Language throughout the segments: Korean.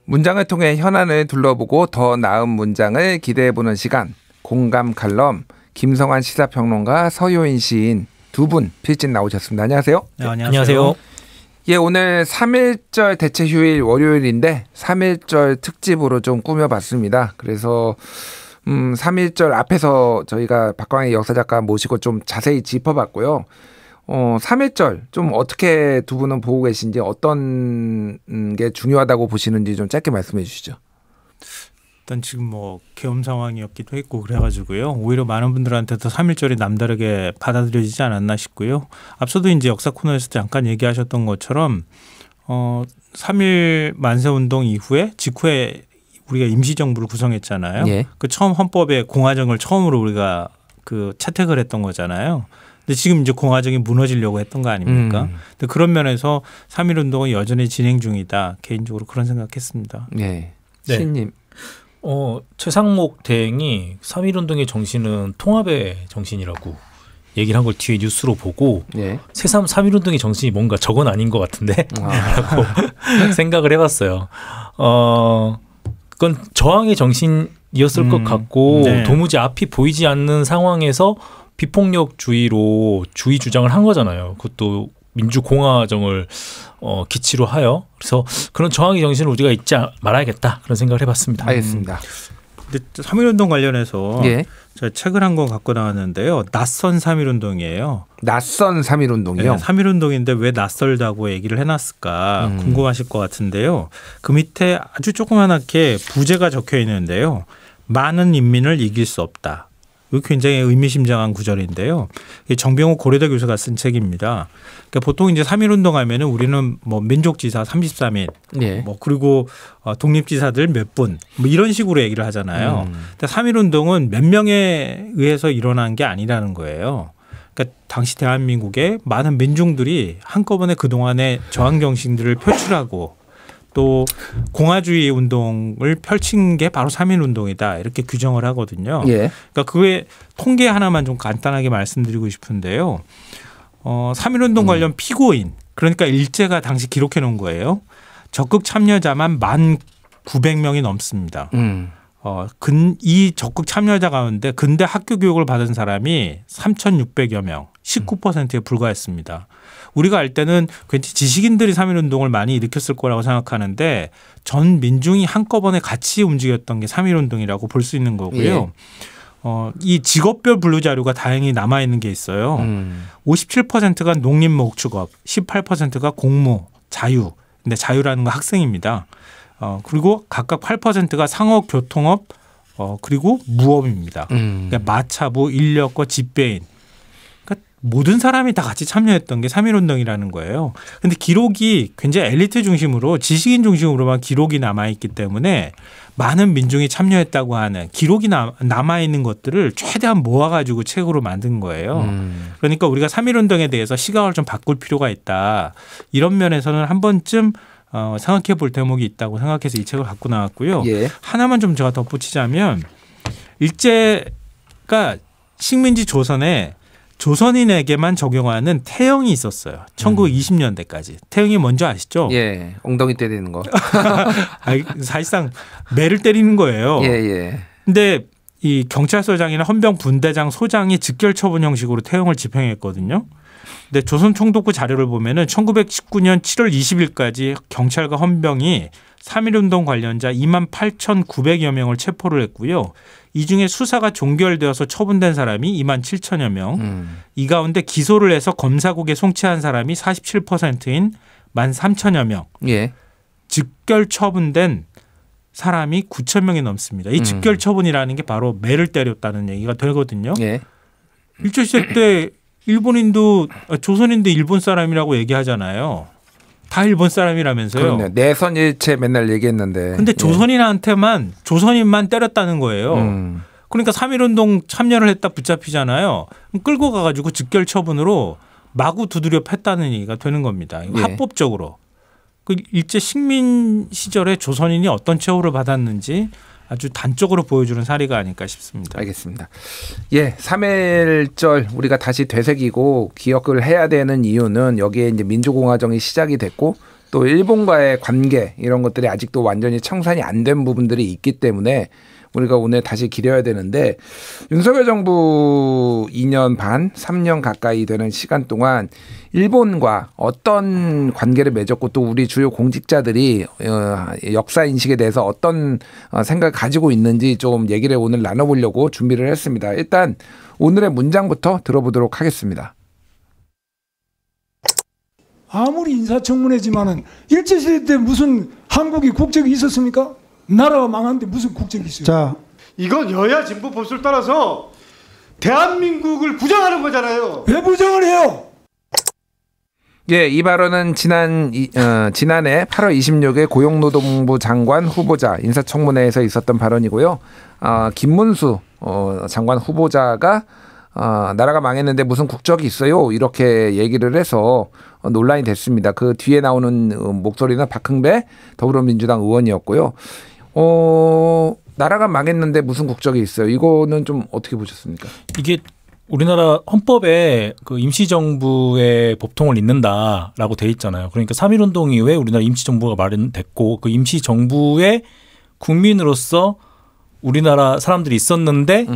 문장을 통해 현안을 둘러보고 더 나은 문장을 기대해보는 시간. 공감 칼럼 김성환 시사평론가 서효인 시인 두 분 필진 나오셨습니다. 안녕하세요. 네, 안녕하세요. 예, 오늘 3.1절 대체 휴일 월요일인데 3.1절 특집으로 좀 꾸며봤습니다. 그래서 3.1절 앞에서 저희가 박광희 역사작가 모시고 좀 자세히 짚어봤고요. 3.1절 좀 어떻게 두 분은 보고 계신지 어떤 게 중요하다고 보시는지 좀 짧게 말씀해 주시죠. 일단 지금 계엄 상황이었기도 했고 그래가지고요. 오히려 많은 분들한테도 3.1절이 남다르게 받아들여지지 않았나 싶고요. 앞서도 이제 역사 코너에서 잠깐 얘기하셨던 것처럼 3.1 만세운동 직후에 우리가 임시정부를 구성했잖아요. 예. 그 처음 헌법에 공화정을 처음으로 우리가 채택을 했던 거잖아요. 근데 지금 이제 공화정이 무너지려고 했던 거 아닙니까? 근데 그런 면에서 3.1 운동은 여전히 진행 중이다. 개인적으로 그런 생각했습니다. 네. 네. 시인님. 최상목 대행이 3.1 운동의 정신은 통합의 정신이라고 얘기를 한 걸 뒤에 뉴스로 보고 네. 새삼 3.1 운동의 정신이 뭔가 저건 아닌 것 같은데 라고 생각을 해봤어요. 그건 저항의 정신이었을 것 같고 네. 도무지 앞이 보이지 않는 상황에서 비폭력주의로 주의 주장을 한 거잖아요. 그것도 민주공화정을 기치로 하여. 그래서 그런 저항의 정신을 우리가 잊지 말아야겠다. 그런 생각을 해봤습니다. 알겠습니다. 근데 3.1운동 관련해서 예. 제가 책을 한 권 갖고 나왔는데요. 낯선 3.1운동이에요. 낯선 3.1운동이요? 네, 3.1운동인데 왜 낯설다고 얘기를 해놨을까 궁금하실 것 같은데요. 그 밑에 아주 조그맣게 부제가 적혀 있는데요. 많은 인민을 이길 수 없다. 이거 굉장히 의미심장한 구절인데요. 정병욱 고려대 교수가 쓴 책입니다. 그러니까 보통 이제 3.1운동 하면은 우리는 민족지사 33인, 예. 그리고 독립지사들 몇 분, 이런 식으로 얘기를 하잖아요. 근데 3.1운동은 몇 명에 의해서 일어난 게 아니라는 거예요. 그러니까 당시 대한민국의 많은 민중들이 한꺼번에 그동안의 저항 정신들을 표출하고 또 공화주의 운동을 펼친 게 바로 3.1 운동이다 이렇게 규정을 하거든요. 예. 그러니까 그의 통계 하나만 좀 간단하게 말씀드리고 싶은데요. 3.1 운동 관련 피고인 그러니까 일제가 당시 기록해 놓은 거예요. 적극 참여자만 1,900명이 넘습니다. 이 적극 참여자 가운데 근대 학교 교육을 받은 사람이 3,600여 명, 19%에 불과했습니다. 우리가 알 때는 괜히 지식인들이 3.1 운동을 많이 일으켰을 거라고 생각하는데 전 민중이 한꺼번에 같이 움직였던 게 3.1 운동이라고 볼 수 있는 거고요. 예. 이 직업별 분류 자료가 다행히 남아 있는 게 있어요. 57%가 농림목축업, 18%가 공무, 자유. 근데 자유라는 건 학생입니다. 그리고 각각 8%가 상업, 교통업, 그리고 무업입니다. 그러니까 마차부, 인력거, 집배인. 모든 사람이 다 같이 참여했던 게 3.1 운동이라는 거예요. 그런데 기록이 굉장히 엘리트 중심으로 지식인 중심으로만 기록이 남아있기 때문에 많은 민중이 참여했다고 하는 기록이 남아있는 것들을 최대한 모아가지고 책으로 만든 거예요. 그러니까 우리가 3.1 운동에 대해서 시각을 좀 바꿀 필요가 있다. 이런 면에서는 한 번쯤 생각해 볼 대목이 있다고 생각해서 이 책을 갖고 나왔고요. 예. 하나만 좀 제가 덧붙이자면 일제가 식민지 조선에 조선인에게만 적용하는 태형이 있었어요. 1920년대까지. 태형이 뭔지 아시죠? 예. 엉덩이 때리는 거. 사실상 매를 때리는 거예요. 예, 예. 근데 이 경찰서장이나 헌병 분대장 소장이 직결 처분 형식으로 태형을 집행했거든요. 근데 조선 총독부 자료를 보면은 1919년 7월 20일까지 경찰과 헌병이 3.1 운동 관련자 28,900여 명을 체포를 했고요. 이 중에 수사가 종결되어서 처분된 사람이 27,000여 명. 이 가운데 기소를 해서 검사국에 송치한 사람이 47%인 13,000여 명. 예. 직결 처분된 사람이 9,000명이 넘습니다. 이 직결 처분이라는 게 바로 매를 때렸다는 얘기가 되거든요. 예. 일제시대 때 조선인도 일본 사람이라고 얘기하잖아요. 다 일본 사람이라면서요. 그렇네요. 내선일체 맨날 얘기했는데. 근데 조선인만 때렸다는 거예요. 그러니까 3.1 운동 참여를 했다 붙잡히잖아요. 그럼 끌고 가가지고 직결 처분으로 마구 두드려 팼다는 얘기가 되는 겁니다. 예. 합법적으로. 그 일제 식민 시절에 조선인이 어떤 처우를 받았는지 아주 단적으로 보여주는 사례가 아닐까 싶습니다. 알겠습니다. 예, 3.1절 우리가 다시 되새기고 기억을 해야 되는 이유는 여기에 이제 민주공화정이 시작이 됐고 또 일본과의 관계 이런 것들이 아직도 완전히 청산이 안 된 부분들이 있기 때문에 우리가 오늘 다시 기려야 되는데 윤석열 정부 2년 반, 3년 가까이 되는 시간 동안 일본과 어떤 관계를 맺었고 또 우리 주요 공직자들이 역사 인식에 대해서 어떤 생각을 가지고 있는지 좀 얘기를 오늘 나눠보려고 준비를 했습니다. 일단 오늘의 문장부터 들어보도록 하겠습니다. 아무리 인사청문회지만은 일제시대 때 무슨 한국이 국적이 있었습니까? 나라가 망한데 무슨 국적이 있어요? 자, 이건 여야 진보 보수를 따라서 대한민국을 부정하는 거잖아요. 왜 부정을 해요? 예, 이 발언은 지난해 8월 26일 고용노동부 장관 후보자 인사청문회에서 있었던 발언이고요. 김문수 장관 후보자가 나라가 망했는데 무슨 국적이 있어요? 이렇게 얘기를 해서 논란이 됐습니다. 그 뒤에 나오는 목소리는 박흥배 더불어민주당 의원이었고요. 나라가 망했는데 무슨 국적이 있어요? 이거는 좀 어떻게 보셨습니까? 이게 우리나라 헌법에 그 임시정부의 법통을 잇는다라고 돼 있잖아요. 그러니까 3.1운동 이후에 우리나라 임시정부가 마련됐고 그 임시정부의 국민으로서 우리나라 사람들이 있었는데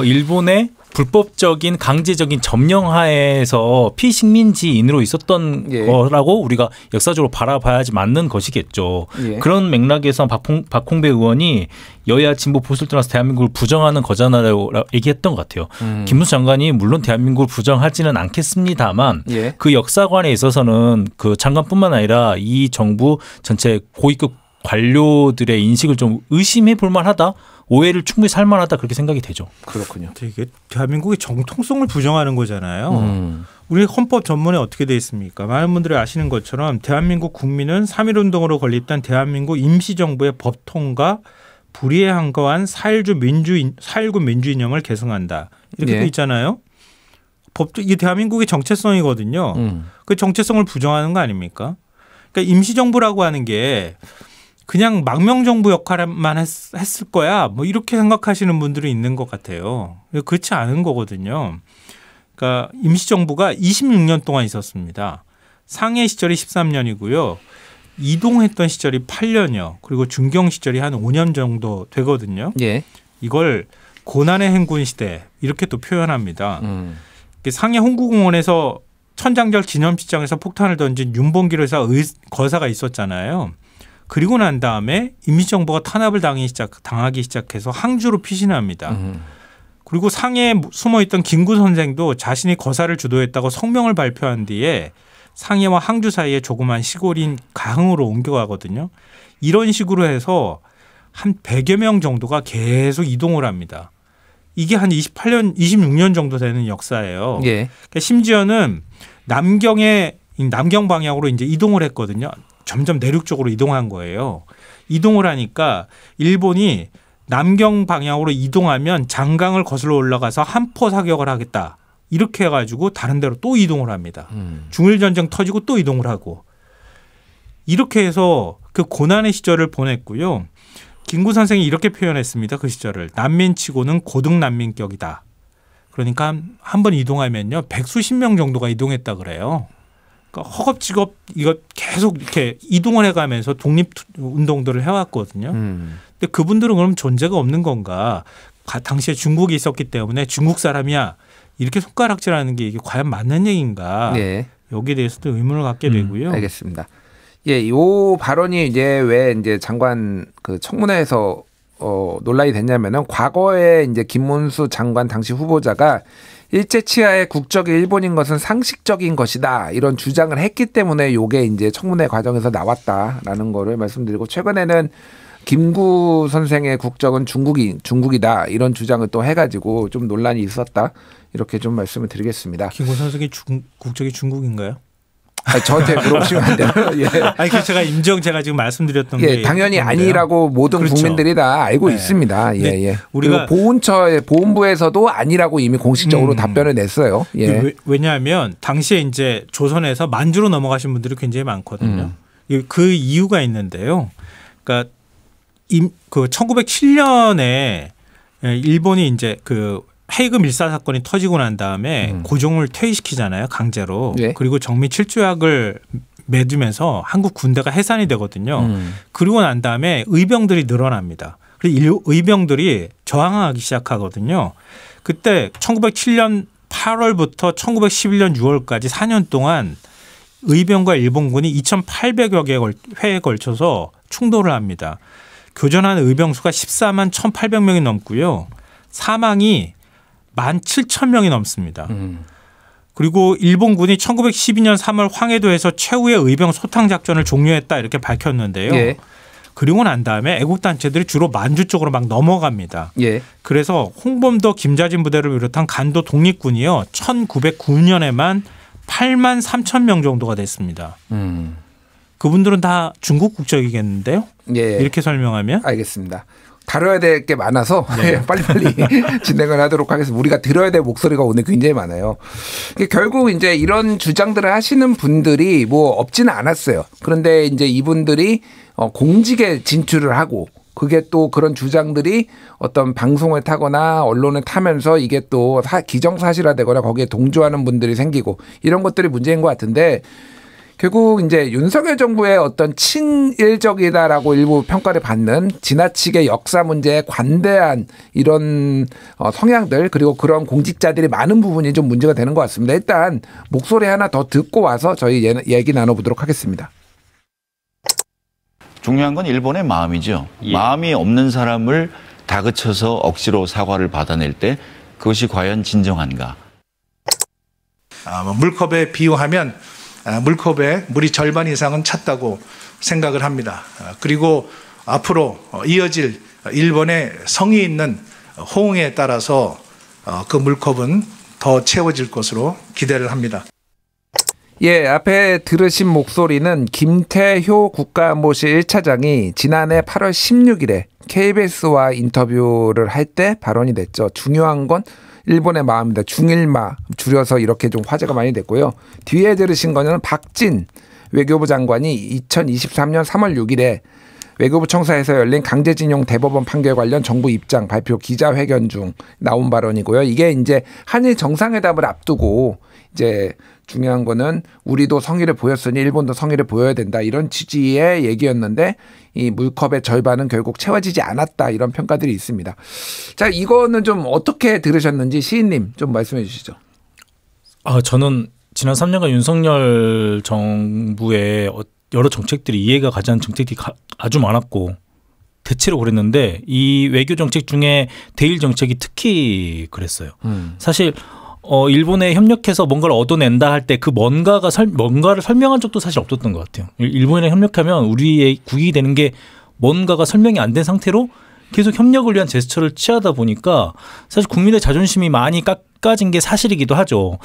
일본의 불법적인 강제적인 점령하에서 피식민지인으로 있었던 예. 거라고 우리가 역사적으로 바라봐야지 맞는 것이겠죠. 예. 그런 맥락에서 박홍배 의원이 여야 진보 보수를 떠나서 대한민국을 부정하는 거잖아라고 얘기했던 것 같아요. 김문수 장관이 물론 대한민국을 부정하지는 않겠습니다만 예. 그 역사관에 있어서는 그 장관뿐만 아니라 이 정부 전체 고위급 관료들의 인식을 좀 의심해 볼 만하다. 오해를 충분히 살 만하다 그렇게 생각이 되죠. 그렇군요. 이게 대한민국의 정통성을 부정하는 거잖아요. 우리 헌법 전문에 어떻게 돼 있습니까? 많은 분들이 아시는 것처럼 대한민국 국민은 3.1운동으로 건립된 대한민국 임시정부의 법통과 불이해한 거한 4.19 민주이념을 계승한다. 이렇게 예. 돼 있잖아요. 이게 대한민국의 정체성이거든요. 그 정체성을 부정하는 거 아닙니까? 그러니까 임시정부라고 하는 게 그냥 망명정부 역할만 했을 거야. 뭐 이렇게 생각하시는 분들이 있는 것 같아요. 그렇지 않은 거거든요. 그러니까 임시정부가 26년 동안 있었습니다. 상해 시절이 13년이고요. 이동했던 시절이 8년이요. 그리고 중경 시절이 한 5년 정도 되거든요. 예. 이걸 고난의 행군 시대 이렇게 또 표현합니다. 상해 홍구공원에서 천장절 기념식장에서 폭탄을 던진 윤봉길 거사가 있었잖아요. 그리고 난 다음에 임시정부가 탄압을 당하기 시작해서 항주로 피신합니다. 그리고 상해에 숨어있던 김구 선생도 자신이 거사를 주도했다고 성명을 발표한 뒤에 상해와 항주 사이에 조그만 시골인 가흥으로 옮겨가거든요. 이런 식으로 해서 한 100여 명 정도가 계속 이동을 합니다. 이게 한 26년 정도 되는 역사예요. 예. 그러니까 심지어는 남경 방향으로 이제 이동을 했거든요. 점점 내륙 쪽으로 이동한 거예요. 이동을 하니까 일본이 남경 방향으로 이동하면 장강을 거슬러 올라가서 한포 사격을 하겠다. 이렇게 해가지고 다른 데로 또 이동을 합니다. 중일전쟁 터지고 또 이동을 하고. 이렇게 해서 그 고난의 시절을 보냈고요. 김구 선생이 이렇게 표현했습니다. 그 시절을. 난민치고는 고등난민격이다. 그러니까 한 번 이동하면요. 백수십 명 정도가 이동했다 그래요. 그러니까 허겁지겁 이거 계속 이렇게 이동을 해가면서 독립운동들을 해왔거든요. 근데 그분들은 그럼 존재가 없는 건가? 당시에 중국이 있었기 때문에 중국 사람이야. 이렇게 손가락질하는 게 이게 과연 맞는 얘기인가? 예. 여기에 대해서도 의문을 갖게 되고요. 알겠습니다. 예, 요 발언이 이제 왜 이제 장관 그 청문회에서 논란이 됐냐면은 과거에 이제 김문수 장관 당시 후보자가 일제 치하의 국적이 일본인 것은 상식적인 것이다 이런 주장을 했기 때문에 요게 이제 청문회 과정에서 나왔다라는 거를 말씀드리고 최근에는 김구 선생의 국적은 중국이다 이런 주장을 또 해가지고 좀 논란이 있었다 이렇게 좀 말씀을 드리겠습니다. 김구 선생의 국적이 중국인가요? 아니, 저한테 물어보시면 안 돼요. 예. 아니, 그 제가 지금 말씀드렸던 게 당연히 아니라고 모든 그렇죠. 국민들이 다 알고 네. 있습니다. 예, 예. 우리가 보훈부에서도 아니라고 이미 공식적으로 답변을 냈어요. 예. 왜냐하면 당시에 이제 조선에서 만주로 넘어가신 분들이 굉장히 많거든요. 그 이유가 있는데요. 그러니까 그 1907년에 일본이 이제 그 헤이그 밀사 사건이 터지고 난 다음에 고종을 퇴위시키잖아요. 강제로. 예. 그리고 정미 7조약을 맺으면서 한국 군대가 해산이 되거든요. 그리고 난 다음에 의병들이 늘어납니다. 그리고 의병들이 저항하기 시작하거든요. 그때 1907년 8월부터 1911년 6월까지 4년 동안 의병과 일본군이 2,800여 회에 걸쳐서 충돌을 합니다. 교전하는 의병 수가 14만 1,800명이 넘고요. 사망이 17,000명이 넘습니다. 그리고 일본군이 1912년 3월 황해도에서 최후의 의병 소탕 작전을 종료했다 이렇게 밝혔는데요. 예. 그리고 난 다음에 애국단체들이 주로 만주 쪽으로 막 넘어갑니다. 예. 그래서 홍범도 김자진 부대를 비롯한 간도 독립군이요. 1909년에만 8만 3천 명 정도가 됐습니다. 그분들은 다 중국 국적이겠는데요? 예. 이렇게 설명하면? 알겠습니다. 다뤄야 될 게 많아서 네. 빨리빨리 진행을 하도록 하겠습니다. 우리가 들어야 될 목소리가 오늘 굉장히 많아요. 결국 이제 이런 주장들을 하시는 분들이 뭐 없지는 않았어요. 그런데 이제 이분들이 공직에 진출을 하고 그게 또 그런 주장들이 어떤 방송을 타거나 언론을 타면서 이게 또 기정사실화되거나 거기에 동조하는 분들이 생기고 이런 것들이 문제인 것 같은데 결국 이제 윤석열 정부의 어떤 친일적이다라고 일부 평가를 받는 지나치게 역사 문제에 관대한 이런 성향들 그리고 그런 공직자들이 많은 부분이 좀 문제가 되는 것 같습니다. 일단 목소리 하나 더 듣고 와서 저희 얘기 나눠보도록 하겠습니다. 중요한 건 일본의 마음이죠. 예. 마음이 없는 사람을 다그쳐서 억지로 사과를 받아낼 때 그것이 과연 진정한가. 물컵에 비유하면 물컵에 물이 절반 이상은 찼다고 생각을 합니다. 그리고 앞으로 이어질 일본의 성의 있는 호응에 따라서 그 물컵은 더 채워질 것으로 기대를 합니다. 예, 앞에 들으신 목소리는 김태효 국가안보실 1차장이 지난해 8월 16일에 KBS와 인터뷰를 할 때 발언이 됐죠. 중요한 건 일본의 마음입니다. 중일마 줄여서 이렇게 좀 화제가 많이 됐고요. 뒤에 들으신 거는 박진 외교부 장관이 2023년 3월 6일에 외교부 청사에서 열린 강제징용 대법원 판결 관련 정부 입장 발표 기자회견 중 나온 발언이고요. 이게 이제 한일 정상회담을 앞두고 이제 중요한 거는 우리도 성의를 보였으니 일본도 성의를 보여야 된다 이런 취지의 얘기였는데 이 물컵의 절반은 결국 채워지지 않았다 이런 평가들이 있습니다. 자, 이거는 좀 어떻게 들으셨는지 시인님 좀 말씀해 주시죠. 저는 지난 3년간 윤석열 정부의 여러 정책들이 이해가 가지 않는 정책들이 아주 많았고 대체로 그랬는데 이 외교 정책 중에 대일 정책이 특히 그랬어요. 사실 일본에 협력해서 뭔가를 얻어낸다 할 때 그 뭔가를 설명한 적도 사실 없었던 것 같아요. 일본에 협력하면 우리의 국익이 되는 게 뭔가가 설명이 안 된 상태로 계속 협력을 위한 제스처를 취하다 보니까 사실 국민의 자존심이 많이 깎아진 게 사실이기도 하죠.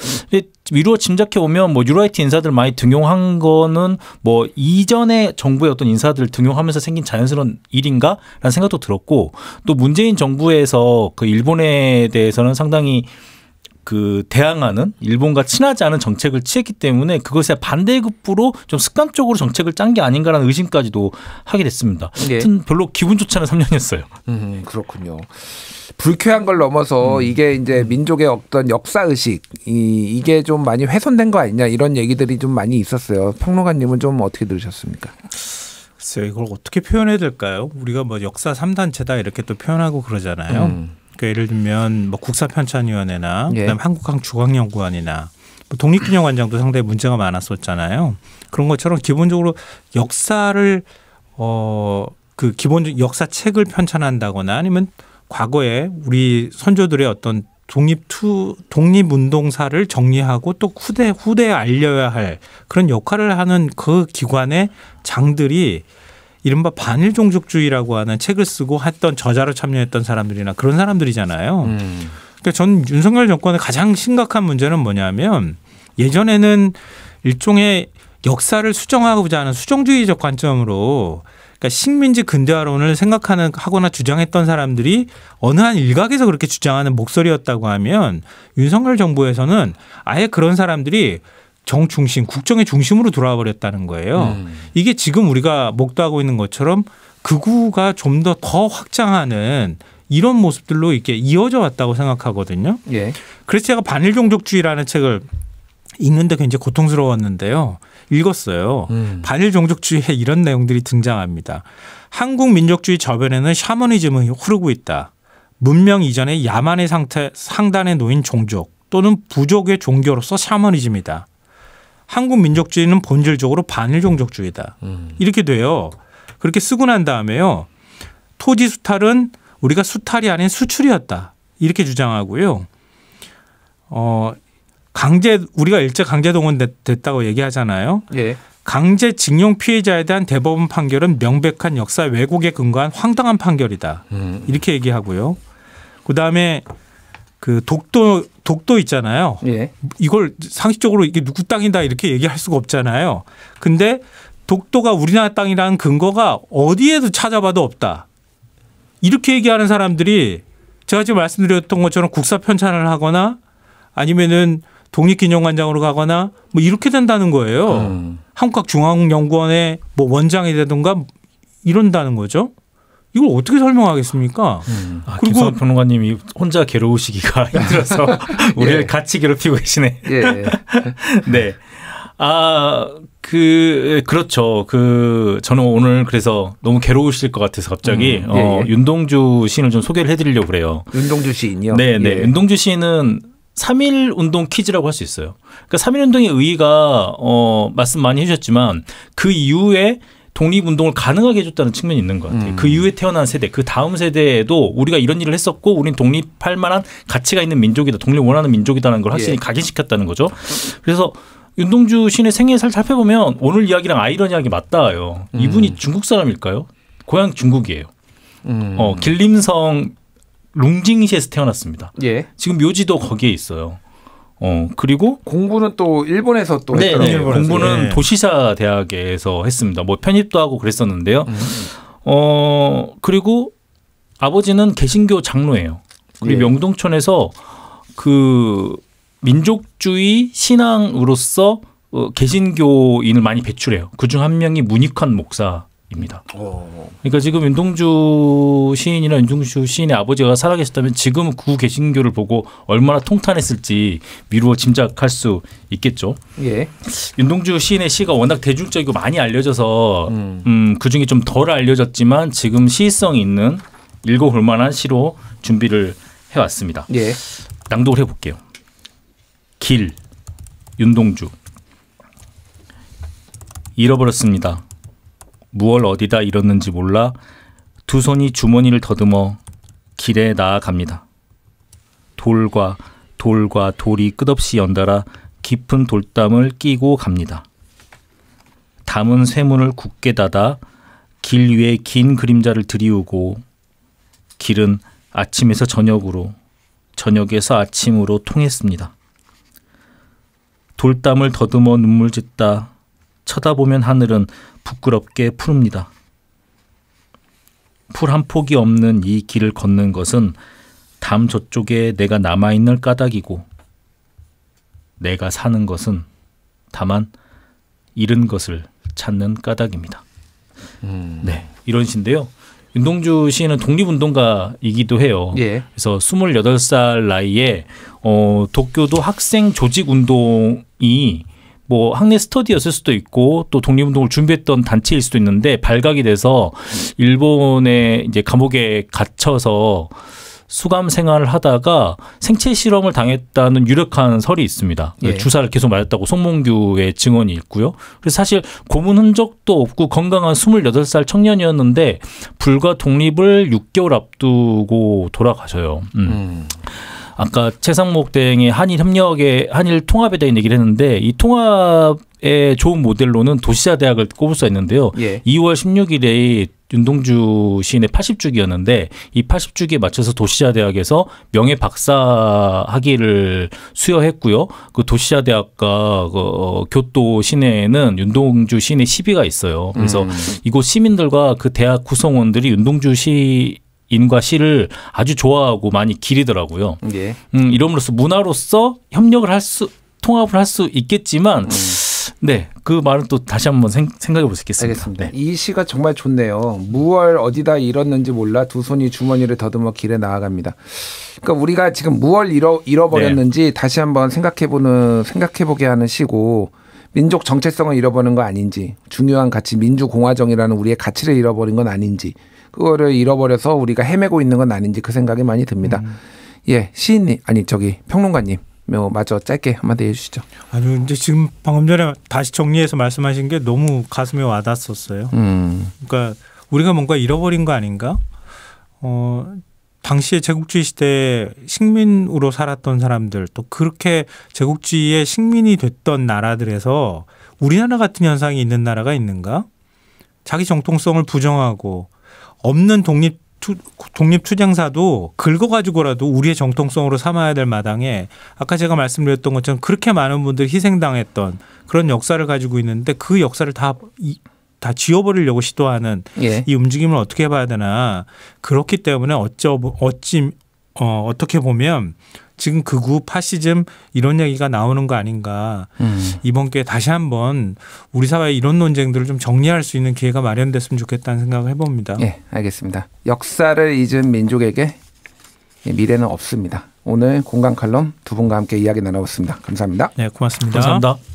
위로 짐작해 보면 뭐 유라이트 인사들 많이 등용한 거는 뭐 이전에 정부의 어떤 인사들 등용하면서 생긴 자연스러운 일인가라는 생각도 들었고 또 문재인 정부에서 그 일본에 대해서는 상당히 대항하는 일본과 친하지 않은 정책을 취했기 때문에 그것에 반대급부로 좀 습관적으로 정책을 짠 게 아닌가라는 의심까지도 하게 됐습니다. 예. 하여튼 별로 기분 좋지 않은 3년이었어요. 그렇군요. 불쾌한 걸 넘어서 이게 이제 민족의 어떤 역사의식 이게 좀 많이 훼손된 거 아니냐 이런 얘기들이 좀 많이 있었어요. 평론가님은 좀 어떻게 들으셨습니까? 글쎄요. 이걸 어떻게 표현해야 될까요? 우리가 뭐 역사 3단체다 이렇게 또 표현하고 그러잖아요. 그러니까 예를 들면 뭐 국사편찬위원회나 예. 그다음 한국학중앙연구원이나 뭐 독립기념관장도 상당히 문제가 많았었잖아요. 그런 것처럼 기본적으로 역사를 그 기본적 역사책을 편찬한다거나 아니면 과거에 우리 선조들의 어떤 독립운동사를 정리하고 또 후대에 알려야 할 그런 역할을 하는 그 기관의 장들이 이른바 반일종족주의라고 하는 책을 쓰고 했던 저자로 참여했던 사람들이나 그런 사람들이잖아요. 그러니까 전 윤석열 정권의 가장 심각한 문제는 뭐냐면 예전에는 일종의 역사를 수정하고자 하는 수정주의적 관점으로 그러니까 식민지 근대화론을 하거나 주장했던 사람들이 어느 한 일각에서 그렇게 주장하는 목소리였다고 하면 윤석열 정부에서는 아예 그런 사람들이 정중심, 국정의 중심으로 돌아와 버렸다는 거예요. 이게 지금 우리가 목도하고 있는 것처럼 극우가 좀 더 확장하는 이런 모습들로 이렇게 이어져 왔다고 생각하거든요. 예. 그래서 제가 반일종족주의라는 책을 읽는데 굉장히 고통스러웠는데요. 읽었어요. 반일 종족주의에 이런 내용들이 등장합니다. 한국 민족주의 저변에는 샤머니즘이 흐르고 있다. 문명 이전의 야만의 상단에 놓인 종족 또는 부족의 종교로서 샤머니즘이다. 한국 민족주의는 본질적으로 반일 종족주의다. 이렇게 돼요. 그렇게 쓰고 난 다음에요. 토지 수탈은 우리가 수탈이 아닌 수출이었다. 이렇게 주장하고요. 우리가 일제 강제 동원됐다고 얘기하잖아요. 예. 강제징용 피해자에 대한 대법원 판결은 명백한 역사 왜곡에 근거한 황당한 판결이다. 이렇게 얘기하고요. 그다음에 그 독도 있잖아요. 예. 이걸 상식적으로 이게 누구 땅이다 이렇게 얘기할 수가 없잖아요. 근데 독도가 우리나라 땅이라는 근거가 어디에도 찾아봐도 없다. 이렇게 얘기하는 사람들이 제가 지금 말씀드렸던 것처럼 국사 편찬을 하거나 아니면은 독립기념관장으로 가거나 뭐 이렇게 된다는 거예요. 한국학중앙연구원의 뭐 원장이 되든가 이런다는 거죠. 이걸 어떻게 설명하겠습니까? 그리고 김성환 평론가님이 혼자 괴로우시기가 힘들어서 우리를 예. 같이 괴롭히고 계시네. 예. 네. 그렇죠. 저는 오늘 그래서 너무 괴로우실 것 같아서 갑자기 윤동주 시인을 좀 소개를 해드리려고 그래요. 윤동주 시인이요? 네. 예. 윤동주 시인은 3.1 운동 키즈라고 할 수 있어요. 그러니까 3.1 운동의 의의가 말씀 많이 해주셨지만 그 이후에 독립운동을 가능하게 해줬다는 측면이 있는 것 같아요. 그 이후에 태어난 세대, 그 다음 세대에도 우리가 이런 일을 했었고 우린 독립할 만한 가치가 있는 민족이다. 독립을 원하는 민족이다는 걸 확실히 각인시켰다는 거죠. 그래서 윤동주 시인의 생애를 살펴보면 오늘 이야기랑 아이러니하게 맞닿아요. 이분이 중국 사람일까요? 고향 중국이에요. 길림성 룽징시에서 태어났습니다. 예. 지금 묘지도 거기에 있어요. 그리고 공부는 또 일본에서 또 했더라고요. 공부는 도시사 대학에서 했습니다. 뭐 편입도 하고 그랬었는데요. 그리고 아버지는 개신교 장로예요. 그리고 명동촌에서 그 민족주의 신앙으로서 개신교인을 많이 배출해요. 그중 한 명이 문익환 목사입니다. 그러니까 지금 윤동주 시인이나 윤동주 시인의 아버지가 살아계셨다면 지금 그 개신교를 보고 얼마나 통탄했을지 미루어 짐작할 수 있겠죠. 예. 윤동주 시인의 시가 워낙 대중적이고 많이 알려져서 그중에 좀 덜 알려졌지만 지금 시의성이 있는 읽어볼 만한 시로 준비를 해왔습니다. 예. 낭독을 해볼게요. 길, 윤동주. 잃어버렸습니다. 무얼 어디다 잃었는지 몰라 두 손이 주머니를 더듬어 길에 나아갑니다. 돌과 돌이 끝없이 연달아 깊은 돌담을 끼고 갑니다. 담은 쇠문을 굳게 닫아 길 위에 긴 그림자를 들이우고 길은 아침에서 저녁으로 저녁에서 아침으로 통했습니다. 돌담을 더듬어 눈물 짓다 쳐다보면 하늘은 부끄럽게 푸릅니다. 풀 한 폭이 없는 이 길을 걷는 것은 담 저쪽에 내가 남아있는 까닭이고 내가 사는 것은 다만 잃은 것을 찾는 까닭입니다. 네, 이런 시인데요. 윤동주 시인은 독립운동가이기도 해요. 예. 그래서 28살 나이에 도쿄도 학생 조직운동이 뭐 학내 스터디였을 수도 있고 또 독립운동을 준비했던 단체일 수도 있는데 발각이 돼서 일본의 이제 감옥에 갇혀서 수감 생활을 하다가 생체 실험을 당했다는 유력한 설이 있습니다. 예. 주사를 계속 맞았다고 송몽규의 증언이 있고요. 그래서 사실 고문 흔적도 없고 건강한 28살 청년이었는데 불과 독립을 6개월 앞두고 돌아가셔요. 아까 최상목 대행의 한일 통합에 대한 얘기를 했는데 이 통합의 좋은 모델로는 도시사 대학을 꼽을 수가 있는데요. 예. 2월 16일에 윤동주 시인의 80주기였는데 이 80주기에 맞춰서 도시사 대학에서 명예 박사 학위를 수여했고요. 그 도시사 대학과 교토 시내에는 윤동주 시인의 시비가 있어요. 그래서 이곳 시민들과 그 대학 구성원들이 윤동주 시인과 시를 아주 좋아하고 많이 기리더라고요. 예. 이름으로써 문화로서 협력을 통합을 할 수 있겠지만 네, 그 말은 또 다시 한번 생각해 볼 수 있겠습니다. 알겠습니다. 네. 이 시가 정말 좋네요. 무얼 어디다 잃었는지 몰라 두 손이 주머니를 더듬어 길에 나아갑니다. 그러니까 우리가 지금 무얼 잃어버렸는지 다시 한번 생각해보게 하는 시고 민족 정체성을 잃어버린 거 아닌지, 중요한 가치 민주공화정이라는 우리의 가치를 잃어버린 건 아닌지, 그거를 잃어버려서 우리가 헤매고 있는 건 아닌지 그 생각이 많이 듭니다. 예, 시인님 아니 저기 평론가님, 마저 짧게 한마디 해주시죠. 아니 근데 지금 방금 전에 다시 정리해서 말씀하신 게 너무 가슴에 와닿았었어요. 그러니까 우리가 뭔가 잃어버린 거 아닌가? 당시에 제국주의 시대에 식민으로 살았던 사람들, 또 그렇게 제국주의의 식민이 됐던 나라들에서 우리나라 같은 현상이 있는 나라가 있는가? 자기 정통성을 부정하고 없는 독립투쟁사도 긁어가지고라도 우리의 정통성으로 삼아야 될 마당에 아까 제가 말씀드렸던 것처럼 그렇게 많은 분들이 희생당했던 그런 역사를 가지고 있는데 그 역사를 다 지워버리려고 시도하는 이 움직임을 어떻게 봐야 되나. 그렇기 때문에 어떻게 보면 지금 극우 파시즘 이런 얘기가 나오는 거 아닌가. 이번 기회에 다시 한번 우리 사회의 이런 논쟁들을 좀 정리할 수 있는 기회가 마련됐으면 좋겠다는 생각을 해봅니다. 예, 알겠습니다. 역사를 잊은 민족에게 미래는 없습니다. 오늘 공간 칼럼 두 분과 함께 이야기 나눠봤습니다. 감사합니다. 네, 고맙습니다. 감사합니다.